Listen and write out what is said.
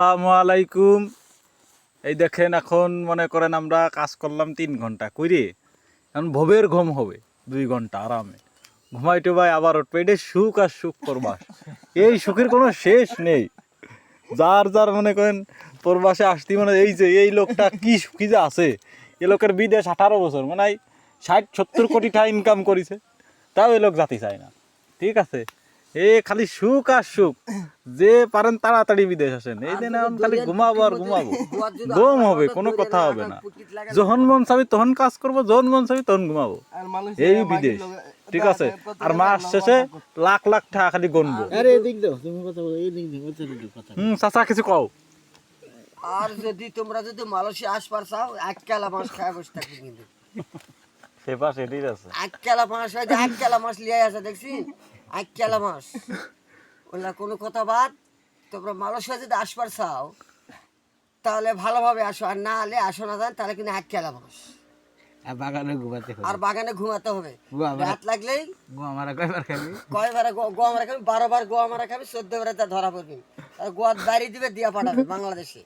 আসসালামু আলাইকুম। এই দেখেন এখন মনে করেন আমরা কাজ করলাম 3 ঘন্টা কইরে এখন ভোবের ঘুম হবে 2 ঘন্টা আরামে ঘুমাইতে ভাই আবার উঠবে। এটা সুখ আর সুখ প্রবাস, এই সুখের কোনো শেষ নেই। যার যার মনে করেন প্রবাসে আসতে মানে এই যে এই লোকটা কি সুখী যে আছে, এ লোকের বিদেশ 18 বছর মানে 60-70 কোটি টাকা ইনকাম করেছে, তাও এই লোক জাতি চায় না। ঠিক আছে, এ খালি সুখ আর সুখ। যে পারেন তাড়াতাড়ি বিদেশ আসেন, এই দিন এখন খালি ঘুমাবো আর ঘুমাবো, ঘুম হবে, কোনো কথা হবে না। যখন মন চাবি তখন কাজ করবো, যখন মন চাবি তখন ঘুমাবো, এই বিদেশ। ঠিক আছে, আর মাস শেষে লাখ লাখ টাকা খালি গনবো। চাচা কিছু কও। আর যদি তোমরা যদি মালয়েশিয়া আসবার চাও, 1 কেলা মাছ খায় বসে থাকবে কিন্তু। সে পাশ এটাই আছে। 1 কেলা মাছ হয় যে 1 কেলা মাছ লিয়ে আছে দেখছি, 1 কেলা মাছ। ওলা কোনো কথা বাদ, তোমরা মালয়েশিয়া যদি আসবার চাও তাহলে ভালোভাবে আসো, আর না হলে আসো না যান, তাহলে কিন্তু 1 কেলা মাছ। আর বাগানে ঘুমাতে হবে। আর বাগানে ঘুমাতে হবে, রাত লাগলেই গোয়া মারা কয়বার খাবি? কয়বারে গোয়া মারা খাবি, 12 বার গোয়া মারা খাবি, 14 বারে তা ধরা পড়বি। আর গোয়া বাড়ি দিবে দিয়া পাঠাবে বাংলাদেশে।